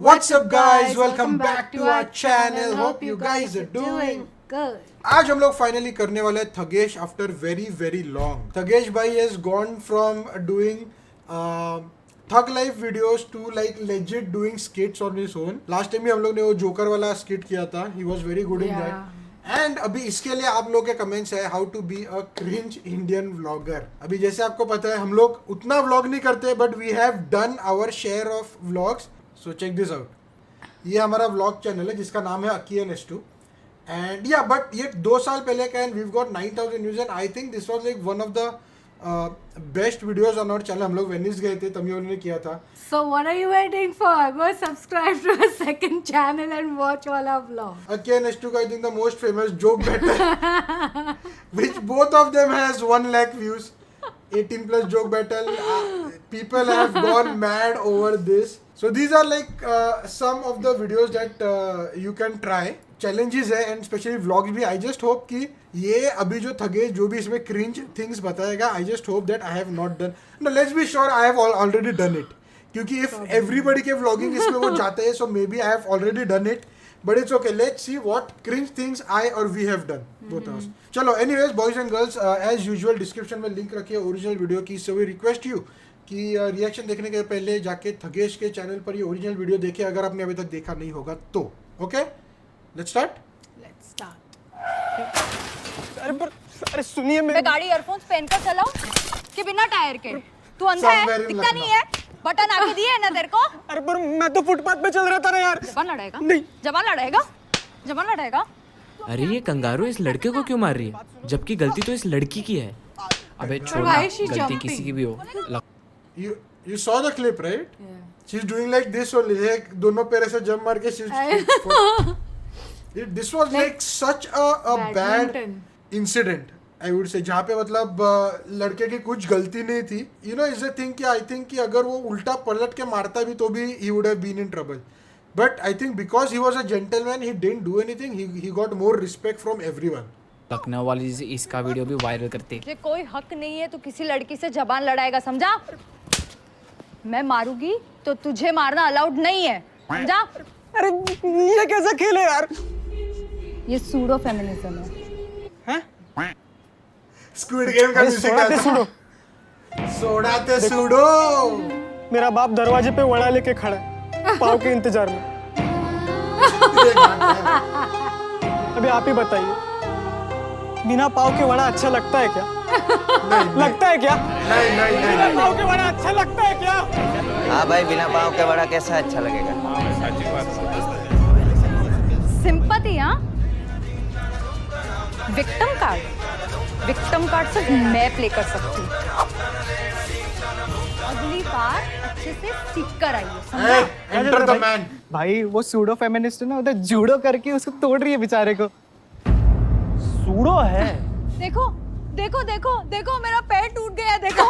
What's up guys? Welcome back to our channel. Hope you guys are doing good. आज हम लोग finally करने वाले हैं Thugesh after very long. Thugesh भाई has gone from doing thug life videos to like legit doing skits on his own. Last time भी हम लोग ने वो जोकर वाला स्किट किया था. He was very good in that. And अभी इसके लिए आप लोग के कमेंट्स है how to be a cringe Indian vlogger. अभी जैसे आपको पता है हम लोग उतना व्लॉग नहीं करते but we have done our share of vlogs. So check this out. ये हमारा व्लॉग चैनल है जिसका नाम है अकियन S2. एंड या बट ये 2 साल पहले का and we got 9,000 views and I think this was like one of the best videos on our channel. हम लोग वेनिस गए थे तभी उन्होंने किया था. So what are you waiting for? Go subscribe to our second channel and watch all our vlogs. Akin S2 I think the most famous joke battle which both of them has 1 lakh views. 18 plus joke battle. People have gone mad over this. So these are like some of the videos that you can try. Challenges है and especially vlogs भी. I just hope कि ये अभी जो थगेश जो भी इसमें cringe things बताएगा, I just hope that I have not done. No, let's be sure I have already done it. क्योंकि if everybody के vlogging इसमें वो जाते हैं, so maybe I have already done it. But it's okay. Let's see what cringe things I or we have done. Both of us. चलो, anyways, boys and girls, as usual, description में link रखिए original video की. So we request you कि reaction देखने के पहले जाके थगेश के चैनल पर ये ओरिजिनल वीडियो देखिए अगर आपने अभी तक देखा नहीं होगा तो. Okay, let's start. Let's start. अरे सुनिए मैं गाड़ी ईयरफोन्स पहनकर चलाओ कि बिना टायर के. तू अंधा है, Somewhere in दिखता नहीं है. बटन आगे दिए है ना तेरे को. अरे पर मैं तो फुटपाथ पे चल रहा था ना यार. जबान लड़ाएगा? नहीं. जबान लड़ाएगा? जबान लड़ाएगा? अरे ये कंगारू इस लड़के को क्यों मार रही है जबकि गलती तो इस लड़की की है. अबे छोड़ ना, why is she गलती jumping? किसी की भी हो. You saw the clip, right? Yeah. She's doing like this only. एक दोनों पैर से जंप मार के this was like such a bad Badminton. incident. I would say जहाँ पे मतलब लड़के की कुछ गलती नहीं थी. You know is the thing कि I think कि अगर वो उल्टा पलट के मारता भी तो भी he would have been in trouble. But I think because he was a gentleman, he didn't do anything. He got more respect from everyone. Lucknow वाली इसका वीडियो भी वायरल करती. तुझे कोई हक नहीं है. तू किसी लड़की से जबान लड़ाएगा, समझा? मैं मारूंगी तो तुझे मारना अलाउड नहीं है, समझा? अरे ये कैसा खेल है यार. ये सूडो फेमिनिज्म है. हैं? Squid Game का म्यूजिक सोड़ा ते सुडो. सोडा ते सुडो. मेरा बाप दरवाजे पे वड़ा लेके खड़ा है पाव के इंतजार में. अभी आप ही बताइए बिना पाव के वड़ा अच्छा लगता है क्या? लगता है क्या? नहीं. बिना पाव के वड़ा अच्छा लगता है क्या? हाँ भाई बिना पाव के वड़ा कैसा अच्छा लगेगा. सिंपैथी. हाँ, विक्टिम कार्ड सिर्फ मैं प्ले कर सकती हूँ. अगली बार अच्छे से सीख कर आइए, समझा? Hey, enter the man. भाई वो सूडो फेमिनिस्ट है ना, उधर जूडो करके उसको तोड़ रही है बेचारे को. सूडो है. देखो देखो देखो देखो मेरा पैर टूट गया. देखो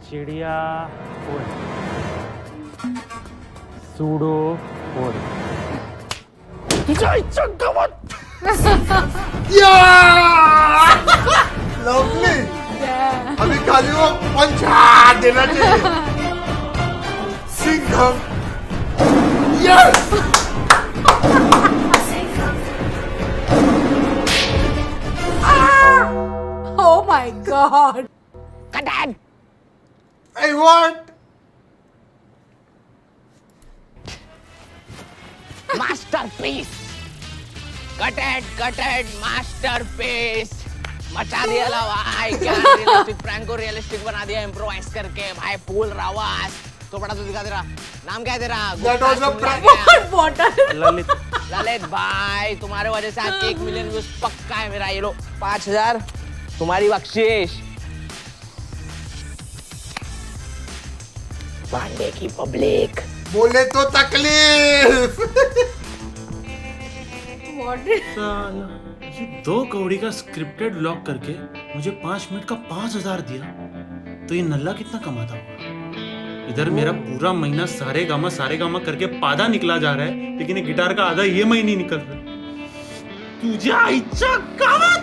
चिड़िया उड़, सूडो उड़. Lovely. Yeah. अभी खाली वो पंच देना चाहिए. Singham. Yes. Oh my God. I want. Masterpiece. कटेड masterpiece. मचा दिया ला भाई. क्या रियलिस्टिक प्रैंक को रियलिस्टिक बना दिया इम्प्रोवाइज करके भाई. फूल रावस तो बड़ा तो दिखा तेरा. नाम क्या है तेरा? That was a prank. Water. Lalit भाई तुम्हारे वजह से आज 1 मिलियन व्यूज पक्का है मेरा. ये लो 5,000 तुम्हारी बख्शिश. पांडे की पब्लिक. बोले तो तकलीफ. साला ये 2 कौड़ी का स्क्रिप्टेड व्लॉग करके मुझे 5 मिनट का 5,000 दिया तो ये नल्ला कितना कमाता होगा. इधर मेरा पूरा महीना सारे गामा करके पादा निकला जा रहा है लेकिन ये गिटार का आधा ये महीने निकल रहा है. तुझे आईचा कावत.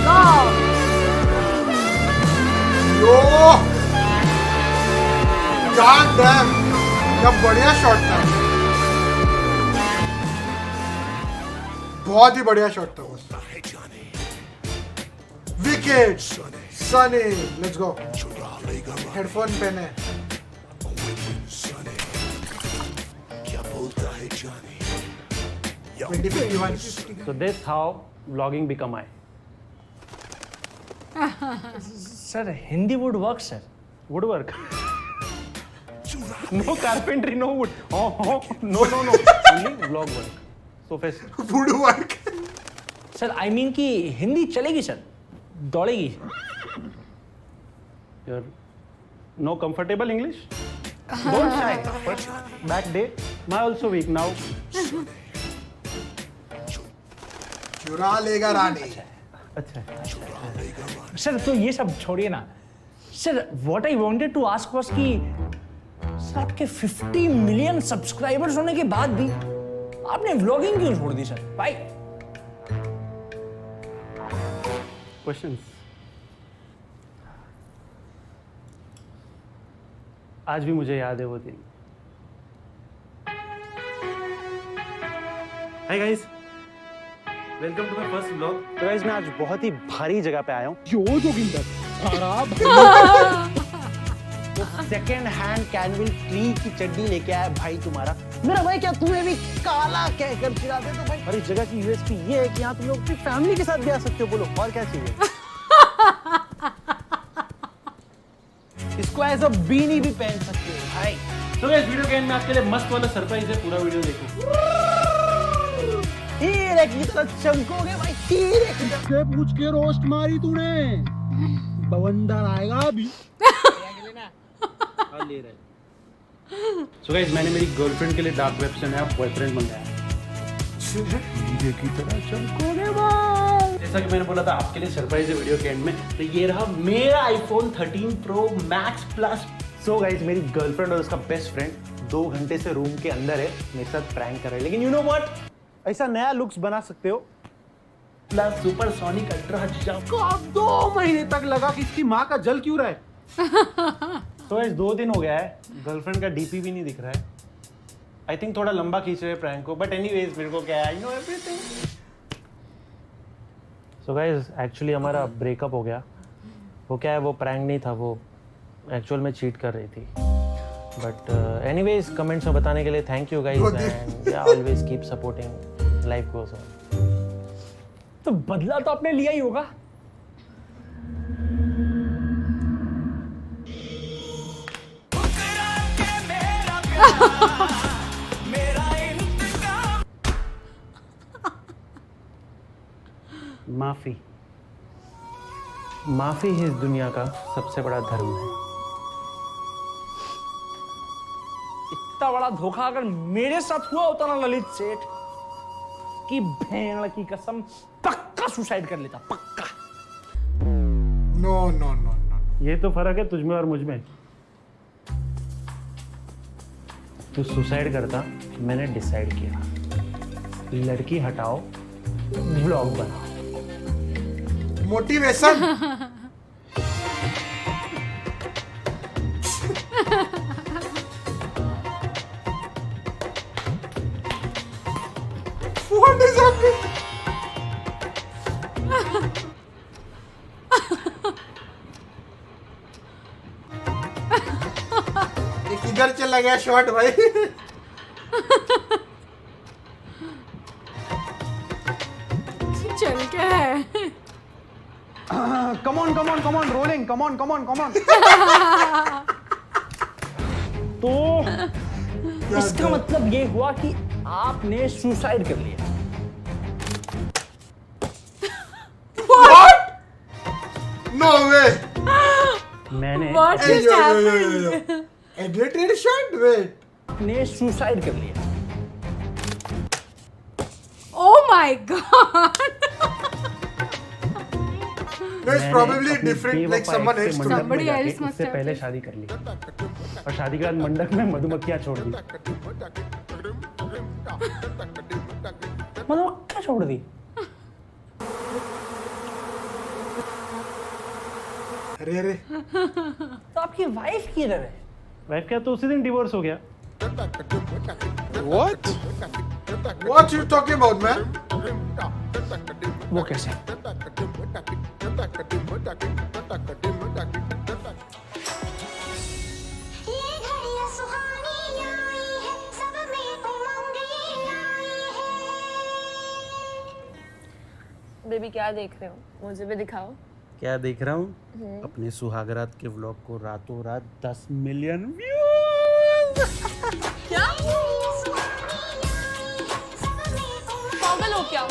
God. Yo! God damn! क्या बढ़िया शॉट था, बहुत ही बढ़िया शॉट था वो। Wicket Sunny, let's go. Headphone पहने। So this how vlogging become I. Sir, Hindi would work, sir. Would work. No carpentry, no wood. Oh, no. Only vlog work. So first. Wood work. Sir, I mean कि हिंदी चलेगी sir, दौड़ेगी. You're no comfortable English? Don't shy. But back day, my also weak now. चुरा लेगा रानी। अच्छा sir, तो ये सब छोड़िए ना sir. What I wanted to ask was कि सर आपके 50 मिलियन सब्सक्राइबर्स होने के बाद भी आपने व्लॉगिंग क्यों छोड़ दी सर? भाई क्वेश्चंस। आज भी मुझे याद है वो दिन। Hi guys, welcome to my first vlog. तो गाइस मैं आज बहुत ही भारी जगह पे आया हूँ। जो जोगिंदर खराब तो सेकंड हैंड कैनविल क्ली की चड्डी लेके आया भाई तुम्हारा। मेरा भाई क्या तुम्हें भी काला कहकर चिढ़ाते? तो भाई और इस जगह की यूएसपी ये है कि यहाँ तुम लोग अपनी फैमिली के साथ भी आ सकते हो। बोलो और क्या चाहिए? इसको एज अ बीनी भी पहन सकते हो भाई। तो गाइस वीडियो के एंड में आपके लिए मस्त वाला सरप्राइज है, पूरा वीडियो देखो। हीरे की तरह चमकोगे भाई, हीरे की तरह। से पूछ के रोस्ट मारी तूने, बवंडर आएगा अभी। ले रहे। So guys, मैंने मेरी गर्लफ्रेंड के लिए डार्क वेब से नया बॉयफ्रेंड मंगाया। हीरे की तरह चमकोगे भाई। जैसा कि मैंने बोला था आपके लिए सरप्राइज है वीडियो के एंड में, तो ये रहा मेरा iPhone 13 Pro Max Plus। So guys, मेरी गर्लफ्रेंड और उसका बेस्ट फ्रेंड 2 घंटे से रूम के अंदर है, मेरे साथ प्रैंक कर रहे हैं। लेकिन यू नो व्हाट, ऐसा नया लुक्स बना सकते हो प्लस सुपरसोनिक अल्ट्रा जंप। 2 महीने तक लगा कि इसकी माँ का जल क्यों रहा है। तो इस 2 दिन हो गया है, गर्लफ्रेंड का डीपी भी नहीं दिख रहा है। आई थिंक थोड़ा लंबा खींच रहे हैं प्रैंक को, बट एनीवेज मेरे को क्या है, I know everything. So guys, actually हमारा ब्रेकअप हो गया। वो क्या है, वो प्रैंक नहीं था, वो एक्चुअल में चीट कर रही थी। बट एनीवेज कमेंट्स में बताने के लिए थैंक यू गाइस, एंड या always keep supporting, life goes on. तो बदला तो आपने लिया ही होगा। माफी, माफी ही इस दुनिया का सबसे बड़ा धर्म है। इतना बड़ा धोखा अगर मेरे साथ हुआ होता ना ललित सेठ, की भेड़ की कसम पक्का सुसाइड कर लेता, पक्का। नो नो नो नो, ये तो फर्क है तुझ में और मुझ में। तू सुसाइड करता, मैंने डिसाइड किया लड़की हटाओ, व्लॉग बनाओ। मोटिवेशन। What is happening? एक इधर चला गया शॉट भाई। चल क्या है? Come on, rolling, come on. तो इसका मतलब ये हुआ कि आपने सुसाइड कर लिया। What? No way. मैंने What just happened? Edited shot? Wait. आपने सुसाइड कर लिया। Oh my god! No, it's probably different. Like someone else. Somebody else must उससे have पहले done. शादी कर ली और शादी के बाद मंडप में मधुमक्खियां छोड़ दी। मधुमक्खियां छोड़ दी। अरे तो आपकी वाइफ किधर है? वाइफ क्या तो उसी दिन डिवोर्स हो गया। What you talking about, man? वो कैसे? बेबी क्या देख रहे हो? मुझे भी दिखाओ। क्या देख रहा हूँ? अपने सुहागरात के व्लॉग को रातों रात 10 मिलियन व्यूज। क्या? पागल हो क्या?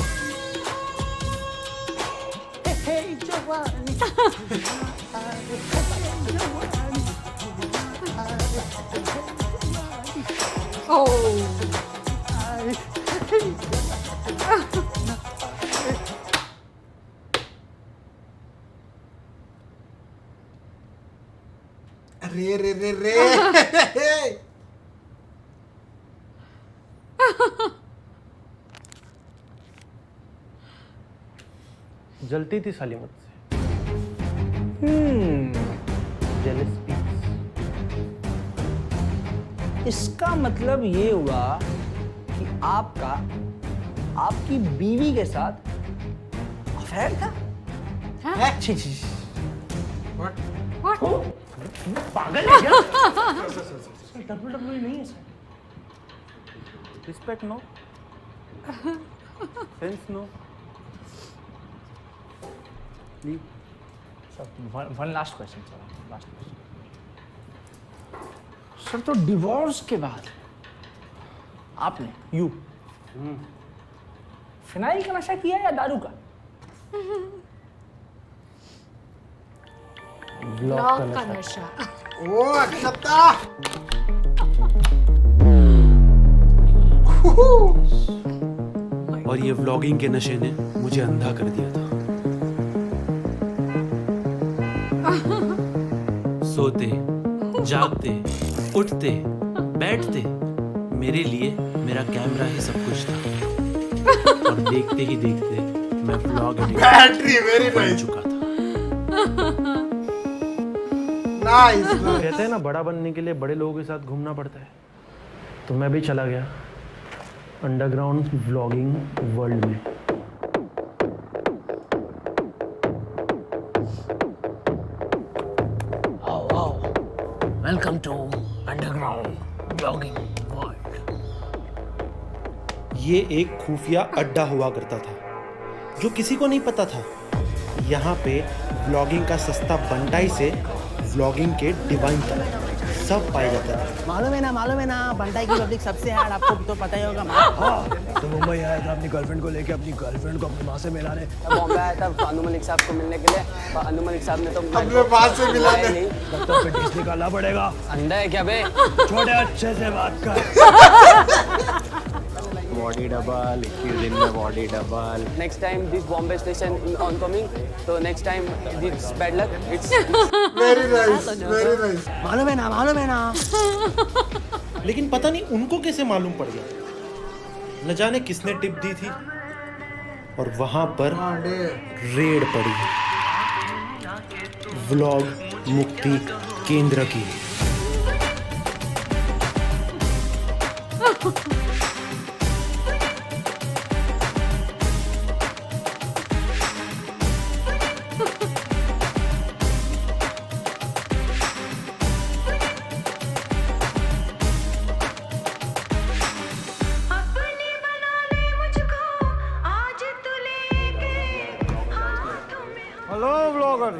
रे जलती थी साली मुझसे। Jealous piece. इसका मतलब ये हुआ कि आपका आपकी बीवी के साथ अफेयर था? हाँ? छी छी। What? पागल है क्या? WWE नहीं है sir. Respect no, sense no. One last question sir, sir तो डिवोर्स के बाद आपने फिनाइल का नशा किया या दारू का? ब्लॉग का नशा। ओ अक्षता। और ये व्लॉगिंग के नशे ने मुझे अंधा कर दिया था। सोते, जागते, उठते, बैठते, मेरे लिए मेरा कैमरा ही सब कुछ था। और देखते ही देखते मैं व्लॉग बैटरी वेरी बन नाइस। चुका था। नाइस। कहते हैं ना, बड़ा बनने के लिए बड़े लोगों के साथ घूमना पड़ता है। तो मैं भी चला गया अंडरग्राउंड व्लॉगिंग वर्ल्ड में। Welcome to underground blogging world. ये एक खुफिया अड्डा हुआ करता था जो किसी को नहीं पता था। यहाँ पे व्लॉगिंग का सस्ता बंटाई से व्लॉगिंग के डिवाइन तक सब पाया जाता था। मालूम है ना बंटाई की पब्लिक सबसे हार्ड, आपको तो पता ही होगा। हाँ, तो मुंबई आया था अपनी गर्लफ्रेंड को लेके, अपनी गर्लफ्रेंड को अपनी माँ से मिलाने। बॉम्बे आया था अनु मलिक साहब को मिलने के लिए। अनु मलिक साहब ने तो अपने बात से मिलाने नहीं। तब तो फिर टेस्ट निकालना पड़ेगा। अंडा है क्या बे? छोटे अच्छे से बात कर। बॉडी डबल, 21 दिन में body double. Next time this Bombay station on coming, तो next time this bad luck it's very nice, very nice. मालूम है ना। लेकिन पता नहीं उनको कैसे मालूम पड़ गया, न जाने किसने टिप दी थी। और वहां पर रेड पड़ी व्लॉग मुक्ति केंद्र की। हेलो ब्लॉगर,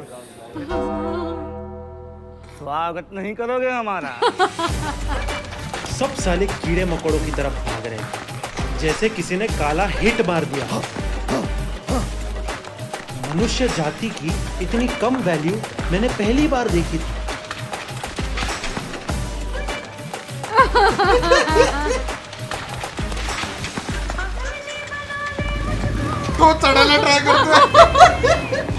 स्वागत नहीं करोगे हमारा? सब साले कीड़े मकोड़ों की तरफ भाग रहे हैं जैसे किसी ने काला हिट मार दिया। मनुष्य जाति की इतनी कम वैल्यू मैंने पहली बार देखी थी। तो चढ़ाना ट्राई करते हैं।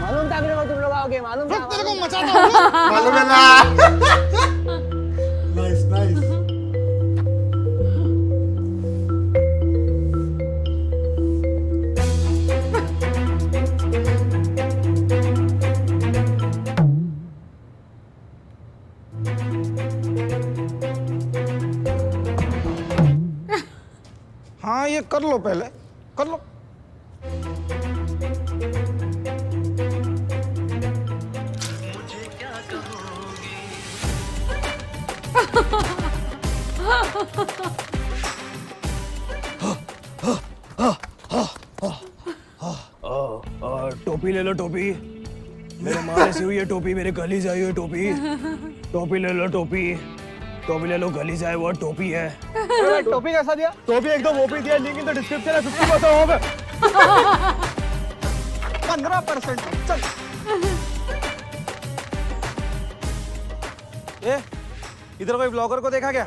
मालूम था मेरे को तुम लोग आओगे, मालूम था। तेरे को मचाता हूँ। मालूम है ना। Nice nice. ये कर लो पहले, कर लो। टोपी ले लो, टोपी। मेरे माँ से हुई है टोपी, मेरे गली से आई हुई टोपी। टोपी ले लो, टोपी। टोपी ले लो, गली से आए वो टोपी है। टोपी कैसा दिया? टोपी एकदम ओपी दिया, लिंक इन द डिस्क्रिप्शन है, 50% ऑफ है। 15%। चल। ए, इधर कोई ब्लॉगर को देखा क्या?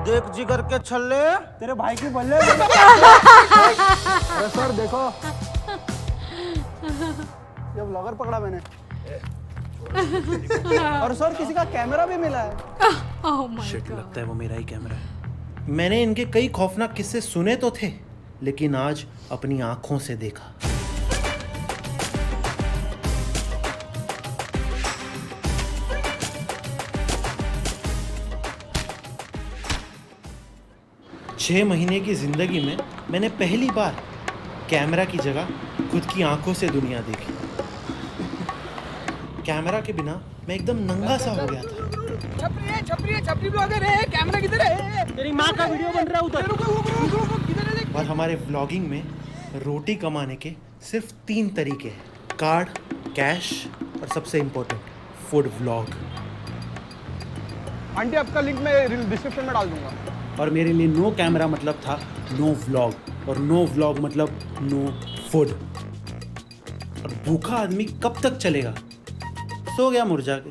देख जिगर के छल्ले, तेरे भाई की बल्ले। अरे सर देखो, ये ब्लॉगर पकड़ा मैंने। और सर किसी का कैमरा भी मिला है। Oh my shit, God. लगता है वो मेरा ही कैमरा है। मैंने इनके कई खौफनाक किस्से सुने तो थे, लेकिन आज अपनी आंखों से देखा। छह महीने की जिंदगी में मैंने पहली बार कैमरा की जगह खुद की आंखों से दुनिया देखी। कैमरा के बिना मैं एकदम नंगा सा हो गया था। छपरी ब्लॉगर है, कैमरा किधर है? तेरी माँ का वीडियो बन रहा है उधर। और हमारे व्लॉगिंग में रोटी कमाने के सिर्फ 3 तरीके हैं: कार्ड, कैश और सबसे इम्पोर्टेंट फूड व्लॉग। आंटी आपका लिंक मैं डिस्क्रिप्शन में डाल दूंगा। और मेरे लिए नो कैमरा मतलब था नो व्लॉग, और नो व्लॉग मतलब नो फूड। और भूखा आदमी कब तक चलेगा? सो गया मुरझा के।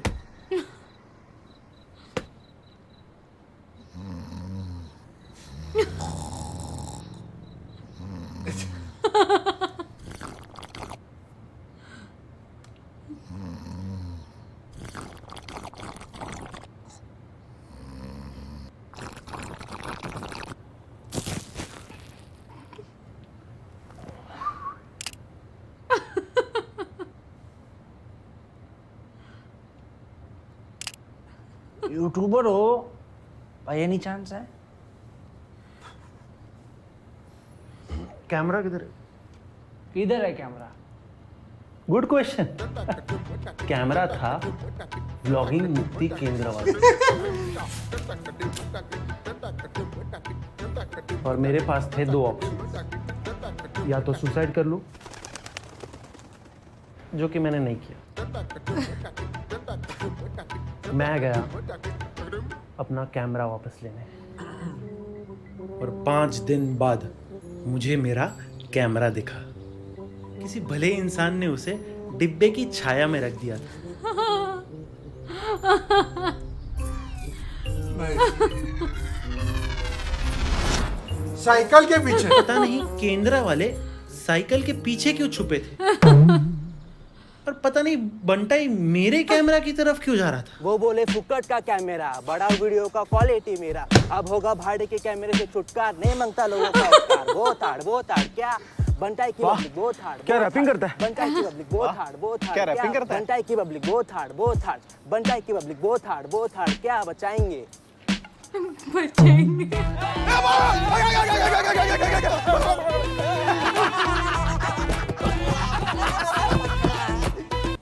यूट्यूबर हो बाय एनी चांस है? कैमरा किधर है? किधर है कैमरा? Good question. कैमरा था व्लॉगिंग मुक्ति केंद्र वाला, और मेरे पास थे 2 ऑप्शन। या तो सुसाइड कर लूं, जो कि मैंने नहीं किया। मैं गया अपना कैमरा वापस लेने, और 5 दिन बाद मुझे मेरा कैमरा दिखा। किसी भले इंसान ने उसे डिब्बे की छाया में रख दिया था। साइकिल के पीछे। पता नहीं केंद्र वाले साइकिल के पीछे क्यों छुपे थे, और पता नहीं बंटाई मेरे कैमरा की तरफ क्यों जा रहा था। वो बोले फुकट का कैमरा, बड़ा वीडियो का क्वालिटी मेरा, अब होगा भाड़े के कैमरे से छुटकार, नहीं मांगता लोगों का उपकार। वो ताड़ क्या बंटाई की पब्लिक वो थाड़। क्या रैपिंग करता है? बंटाई की पब्लिक वो थाड़। क्या रैपिंग करता है? बंटाई की पब्लिक वो थाड़। बंटाई की पब्लिक वो थाड़। क्या बचाएंगे? बचेंगे।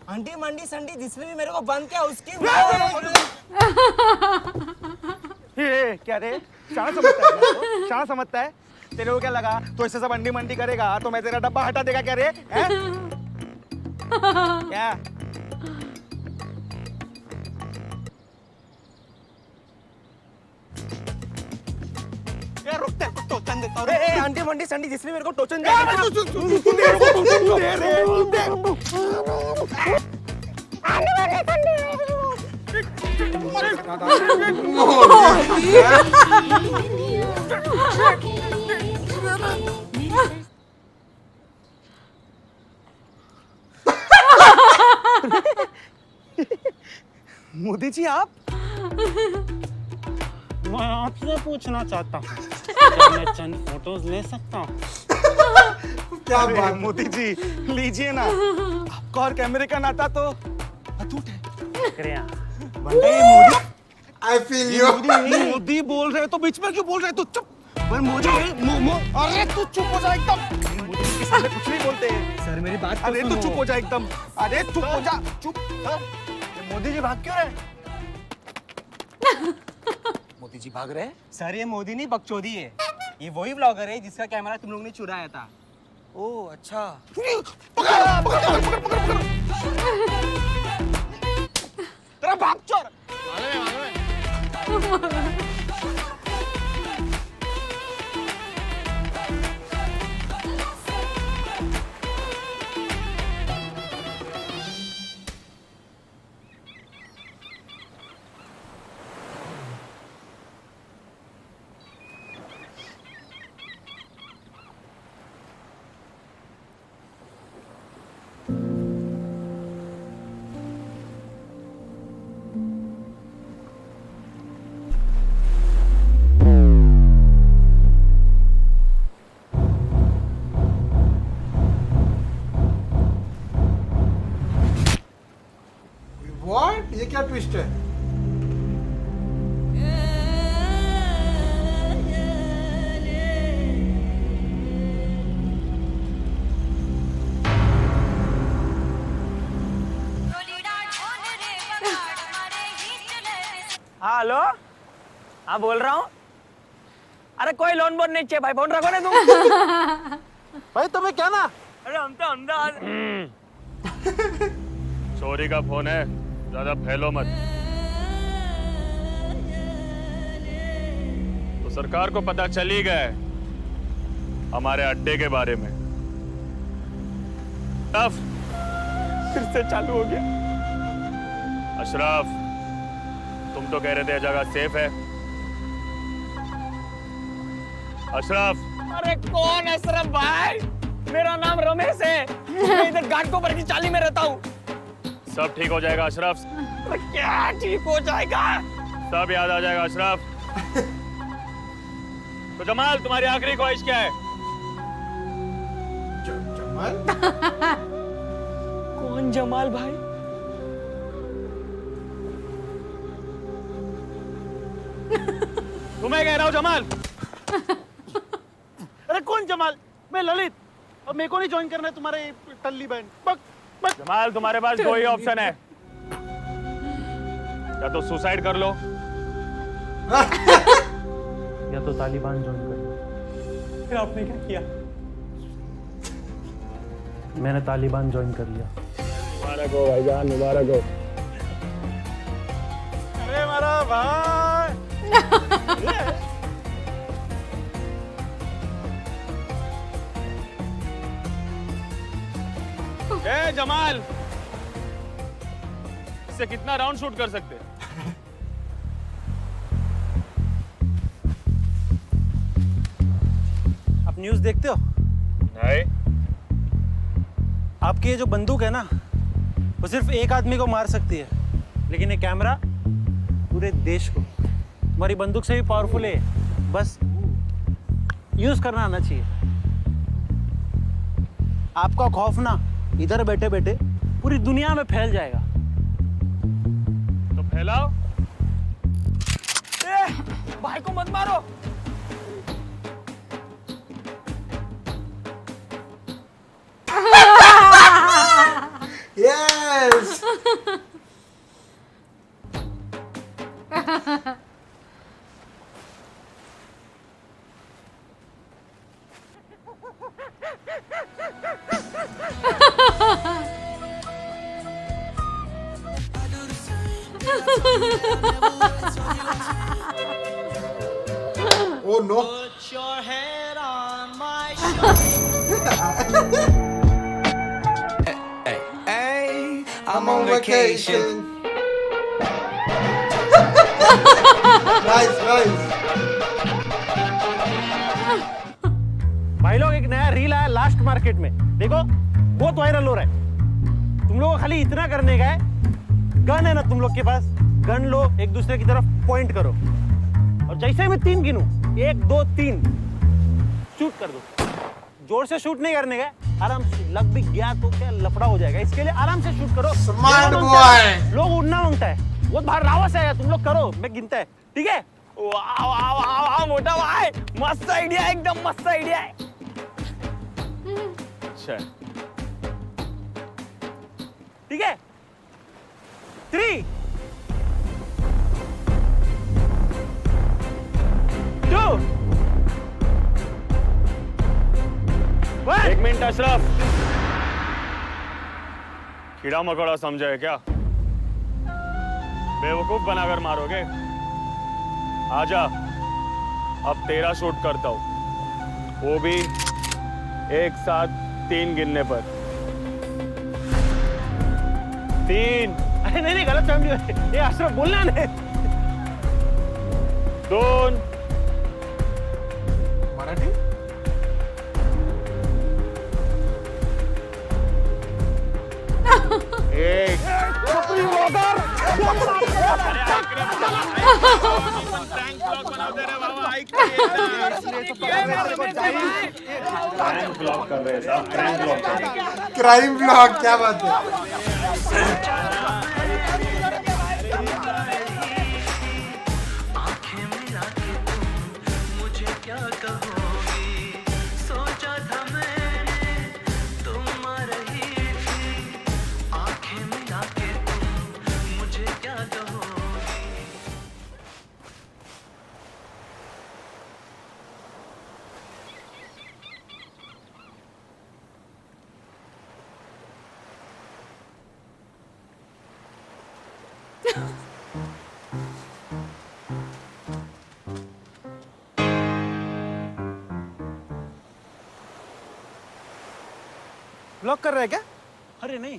आंटी मंडी संडी जिसने भी मेरे को बंद किया उसकी ये क्या रे? शाना समझता है? तेरे को क्या लगा तो ऐसे सब अंडी मंडी करेगा तो मैं तेरा डब्बा हटा देगा क्या रे? हैं? क्या? यार रुकते टोचन देता हूँ। ए आंटी मंडी संडी जिसने मेरे को टोचन दिया। मोदी जी आप? मैं आपसे पूछना चाहता हूँ, क्या मैं चंद फोटोज ले सकता हूँ? क्या बात। मोदी जी लीजिए ना। आप सबका और कैमरे का नाता तो अटूट है। I feel you. मोदी बोल रहे तो बीच में क्यों बोल रहे? तू चुप। पर मोदी अरे तू चुप हो जा एकदम। मोदी के सामने कुछ नहीं बोलते। सर मेरी बात तो अरे तू चुप हो जा एकदम। अरे चुप हो जा चुप। मोदी जी भाग क्यों रहे? मोदी जी भाग रहे? सर ये मोदी नहीं बकचोदी है। ये वही ब्लॉगर है जिसका कैमरा तुम लोग ने चुराया था। ओह अच्छा। तेरा भाग चोर। What? ये क्या ट्विस्ट है? हाँ हेलो, हाँ बोल रहा हूँ। अरे कोई लोन बोन नहीं चाहिए भाई, फोन रखो ना तुम। भाई तुम्हें क्या ना? अरे हम तो अहमदाबाद। चोरी का फोन है, ज्यादा फैलो मत। तो सरकार को पता चल ही गया है हमारे अड्डे के बारे में। अशरफ फिर से चालू हो गया। अशरफ, तुम तो कह रहे थे जगह सेफ है। अशरफ। अरे कौन अशरफ भाई? मेरा नाम रमेश है। मैं इधर घाटकोपर की चाली में रहता हूँ। सब ठीक हो जाएगा अशरफ। क्या ठीक हो जाएगा? सब याद आ जाएगा अशरफ। तो जमाल, तुम्हारी आखिरी ख्वाहिश क्या है? जमाल? कौन जमाल भाई? तुम्हें कह रहा हूँ जमाल। अरे कौन जमाल? मैं ललित। अब मेरे को नहीं ज्वाइन करना है तुम्हारे टल्ली बैंड। जमाल, तुम्हारे पास दो ही ऑप्शन है, या तो सुसाइड कर लो या तो तालिबान ज्वाइन कर लो। फिर आपने क्या किया? मैंने तालिबान ज्वाइन कर लिया। मुबारक हो भाईजान, मुबारक हो। अरे मेरा भाई। ए जमाल, इससे कितना राउंड शूट कर सकते हैं? आप न्यूज़ देखते हो? नहीं। आपकी ये जो बंदूक है ना, वो सिर्फ एक आदमी को मार सकती है, लेकिन ये कैमरा पूरे देश को। तुम्हारी बंदूक से भी पावरफुल है, बस यूज करना आना चाहिए। आपका खौफ ना इधर बैठे बैठे पूरी दुनिया में फैल जाएगा। तो फैलाओ। भाई को मत मारो। Yes. Oh no. Put your head on my Hey, I'm on vacation. Nice, nice. भाई लोग, एक नया रील आया लास्ट मार्केट में, देखो बहुत वायरल हो रहा है। तुम लोगों को खाली इतना करने का है, गन है ना तुम लोग के पास, गन लो, एक दूसरे की तरफ पॉइंट करो, और जैसे मैं 3 गिनूं, 1 2 3 शूट कर दो। जोर से शूट नहीं करने का, आराम से, लग भी गया तो क्या लफड़ा हो जाएगा, इसके लिए आराम से शूट करो। Smart boy. लोग उड़ना मांगता है, वो बाहर रावस है, तुम लोग करो, मैं गिनता है, ठीक है? वाह वाह वाह वाह मोटा भाई, मस्त आइडिया, एकदम मस्त आइडिया है। अच्छा ठीक है, 3 2 1। 1 मिनट अशरफ, कीड़ा मकोड़ा समझा है क्या? बेवकूफ बनाकर मारोगे? आजा, अब तेरा शूट करता हूं, वो भी एक साथ 3 गिनने पर। 3। अरे नहीं गलत फैमिली है, ये अशरफ बोलना नहीं। 2 मराठी? 1। क्राइम ब्लॉग, क्या बात है। ब्लॉक कर रहा है क्या? अरे नहीं,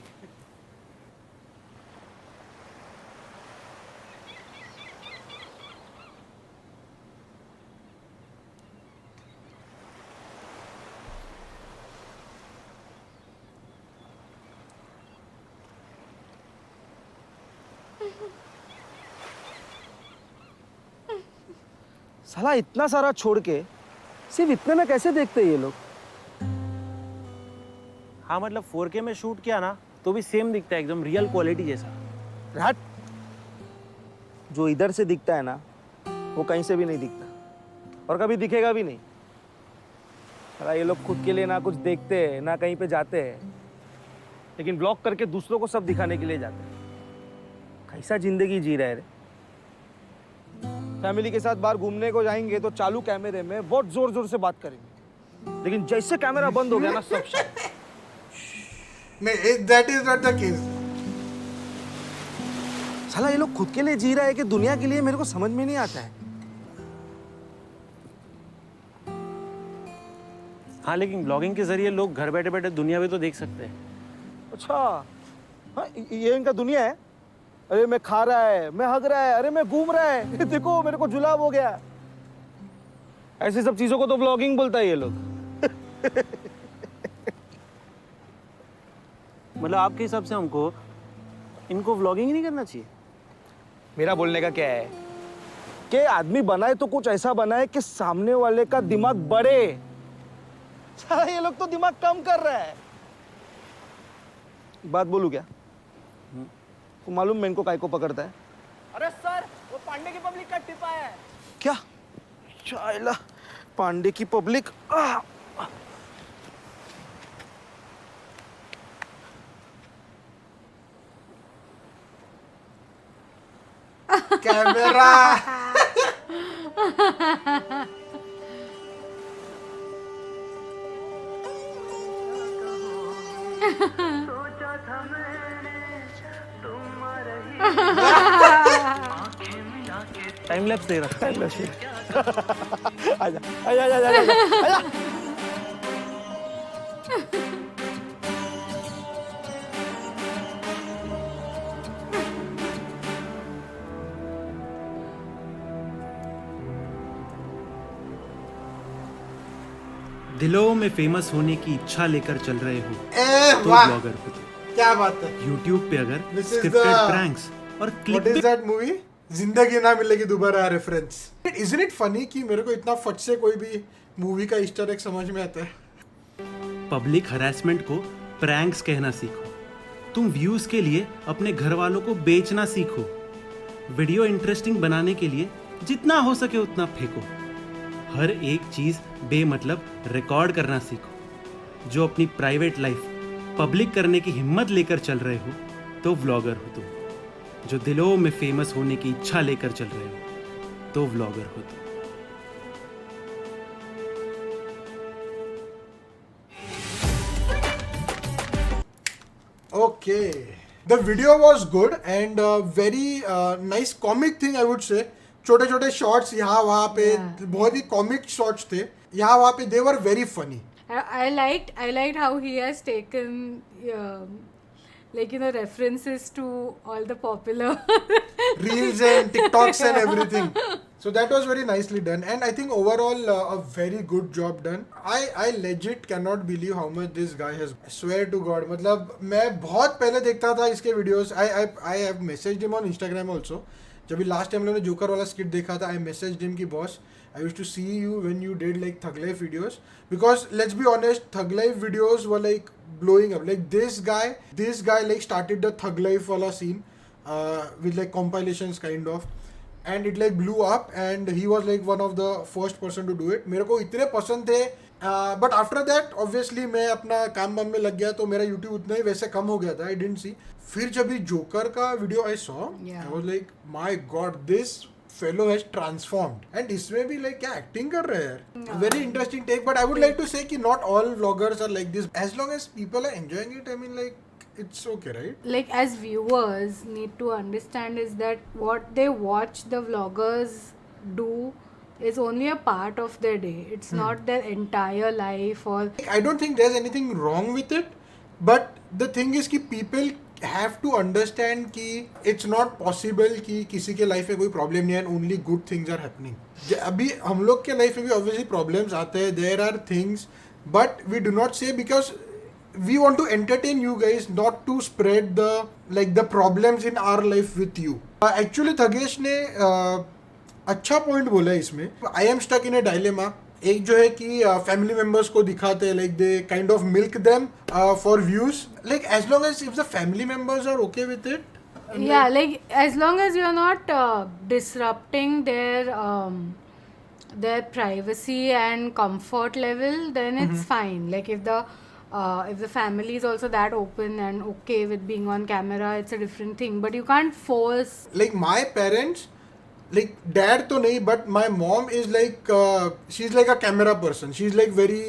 साला इतना सारा छोड़ के सिर्फ इतने में कैसे देखते हैं ये लोग? हाँ मतलब 4K में शूट किया ना तो भी सेम दिखता है, एकदम रियल क्वालिटी जैसा। राट जो इधर से दिखता है ना वो कहीं से भी नहीं दिखता और कभी दिखेगा भी नहीं। अरे ये लोग खुद के लिए ना कुछ देखते हैं ना कहीं पे जाते हैं, लेकिन ब्लॉग करके दूसरों को सब दिखाने के लिए जाते हैं। कैसा जिंदगी जी रहे रे। फैमिली के साथ बाहर घूमने को जाएंगे तो चालू कैमरे में बहुत जोर जोर से बात करेंगे, लेकिन जैसे कैमरा बंद हो गया ना सब नहीं, that is not the case. साला ये लोग खुद के लिए जी रहा है कि दुनिया के लिए, मेरे को समझ में नहीं आता है। हाँ लेकिन ब्लॉगिंग के जरिए लोग घर बैठे बैठे दुनिया भी तो देख सकते हैं। अच्छा हाँ, ये इनका दुनिया है। अरे मैं खा रहा है, मैं हग रहा है, अरे मैं घूम रहा है, देखो मेरे को जुलाब हो गया। ऐसी सब चीजों को तो ब्लॉगिंग बोलता है ये लोग। मतलब आपके हिसाब से हमको इनको व्लॉगिंग ही नहीं करना चाहिए? मेरा बोलने का क्या है कि आदमी बनाए तो कुछ ऐसा बनाए कि सामने वाले का दिमाग बढ़े। साला ये लोग तो दिमाग कम कर रहा है। बात बोलूं क्या? तो मालूम मैं इनको काय को पकड़ता है? अरे सर, वो पांडे की पब्लिक का टिपा है। क्या? चाइला पांडे की पब्लिक। कैमरा। टाइम लैप्स दे रहा, टाइम लैप्स। आजा आजा आजा आजा आजा। दिलों में फेमस होने की इच्छा लेकर चल रहे हो तो वाह, ब्लॉगर हो। क्या बात है। YouTube पे अगर This is scripted the- pranks और What clip is that movie? जिंदगी ना मिलेगी दोबारा रेफरेंस। Isn't it funny कि मेरे को इतना फट से कोई भी मूवी का ईस्टर एग समझ में आता है। पब्लिक हरासमेंट को प्रैंक्स कहना सीखो। तुम व्यूज के लिए अपने घर वालों को बेचना सीखो। वीडियो इंटरेस्टिंग बनाने के लिए जितना हो सके उतना फेंको। हर एक चीज बेमतलब रिकॉर्ड करना सीखो। जो अपनी प्राइवेट लाइफ पब्लिक करने की हिम्मत लेकर चल रहे हो तो व्लॉगर हो तुम। जो दिलों में फेमस होने की इच्छा लेकर चल रहे हो तो व्लॉगर हो तुम। Okay, the video was good and very nice comic thing I would say. छोटे छोटे शॉट्स यहाँ वहाँ पे बहुत ही कॉमिक शॉट्स थे यहाँ वहाँ पे, they were very funny. I liked how he has taken references to all the popular Reels and TikToks and everything. So that was very nicely done and I think overall a very good job done. I legit cannot believe how much this guy has. I swear to God, मतलब मैं बहुत पहले देखता था इसके videos. I have messaged him on Instagram also. जब भी last time हमने जोकर वाला skit देखा था, I messaged him कि boss, I used to see you when you did like Thug Life videos, because let's be honest, Thug Life videos were like blowing up. Like this guy like started the Thug Life wala scene with like compilations kind of, and it like blew up and he was like one of the first person to do it. मेरे को इतने पसंद थे, but after that obviously मैं अपना काम में लग गया तो मेरा YouTube उतना ही वैसे कम हो गया था. I didn't see. फिर जब भी जोकर का video I saw, I was like my god, this fellow has transformed. And इसमें भी like क्या acting कर रहे हैं. Very interesting take, but I would like to say कि not all vloggers are like this. As long as people are enjoying it, I mean like it's okay, right? Like as viewers need to understand is that what they watch the vloggers do is only a part of their day. It's not their entire life or... I don't think there's anything wrong with it, but the thing is कि people have to understand कि it's not possible कि किसी के life में कोई problem नहीं है and only good things are happening. अभी हम लोग के लाइफ में भी obviously problems आते हैं, there are things, but we do not say because we want to entertain you guys, not to spread the problems in our life with you. Actually Thagesh ने अच्छा पॉइंट बोला है इसमें. I am stuck in a dilemma. एक जो है कि family members को दिखाते हैं like they kind of milk them for views. Like as long as if the family members are okay with it. Yeah, like as long as you're not disrupting their privacy and comfort level, then it's fine. Like if the family is also that open and okay with being on camera, it's a different thing. But you can't force. Like my parents, like dad to nahi, but my mom is like she's like a camera person. She's like very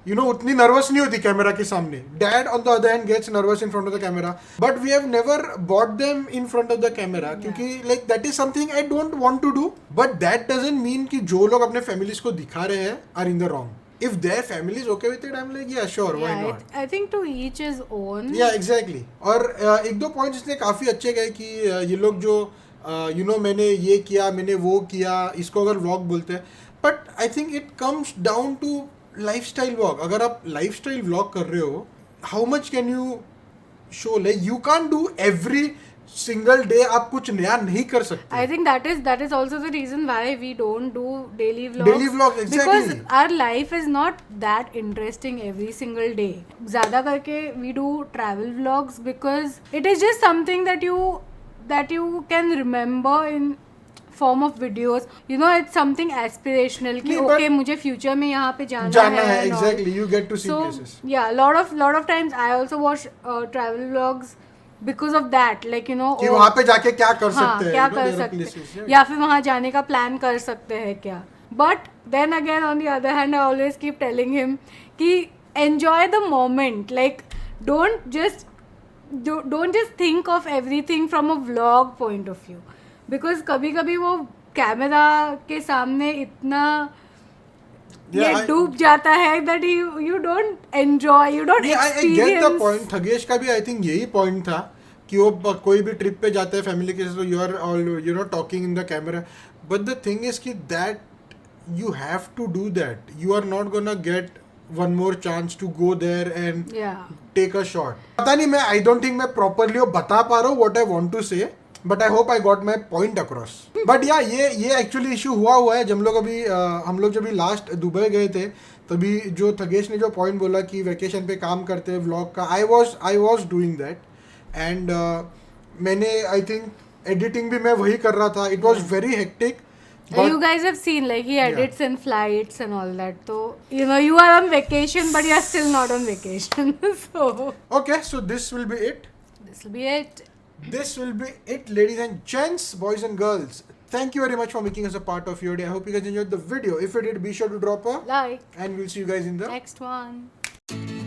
उतनी nervous नहीं होती camera के सामने. Dad on the other hand gets nervous in front of the camera, but we have never brought them in front of the camera क्योंकि like that is something I don't want to do. But that doesn't mean कि जो लोग अपने families को दिखा रहे हैं are in the wrong. If their family is okay with it, I'm like yeah sure, why not? I think to each his own. Yeah, exactly. और एक दो points इसने काफी अच्छे गए कि ये लोग जो मैंने ये किया, मैंने वो किया, इसको अगर vlog बोलते हैं. But I think it comes down to lifestyle vlog. अगर आप lifestyle vlog कर रहे हो, how much can you show? Like you can't do every single day. आप कुछ नया नहीं कर सकते. I think that is also the reason why we don't do daily vlogs. Daily vlogs, exactly. Because our life is not that interesting every single day. ज़्यादा करके we do travel vlogs because it is just something that you can remember in form of videos. It's something aspirational कि okay मुझे future में यहाँ पे जाना है. Exactly, you get to see places. Yeah, lot of times I also watch travel vlogs because of that, like कि वहाँ पे जाके क्या कर सकते हैं, क्या कर सकते हैं या फिर वहाँ जाने का प्लान कर सकते हैं क्या. But then again on the other hand I always keep telling him कि enjoy the moment, like don't just think of everything from a vlog point of view, because कभी-कभी वो कैमरा के सामने इतना ये डूब जाता है that you don't enjoy, you don't experience. I get the point. Thagesh का भी I think यही point था कि वो कोई भी ट्रिप पे जाते हैं फैमिली के साथ तो you are all talking in the camera, but the thing is कि that you have to do that. You are not gonna get one more chance to go there and take a shot. पता नहीं मैं I don't think मैं properly वो बता पा रहा हूँ what I want to say. But I hope I got my point across. But या ये एक्चुअली इशू हुआ है. हम लोग जब लास्ट दुबई गए थे तभी जो थगेश ने जो पॉइंट बोला कि वेकेशन पे काम करते हैं व्लॉग का, I was doing that. And मैंने आई थिंक एडिटिंग भी मैं वही कर रहा था. It was very hectic. You guys have seen like he edits in flights and all that. So you know you are on vacation, but you are still not on vacation. So Okay, so this will be it. this will be it. This will be it, ladies and gents, boys and girls. Thank you very much for making us a part of your day. I hope you guys enjoyed the video. If you did, be sure to drop a Like and we'll see you guys in the next one.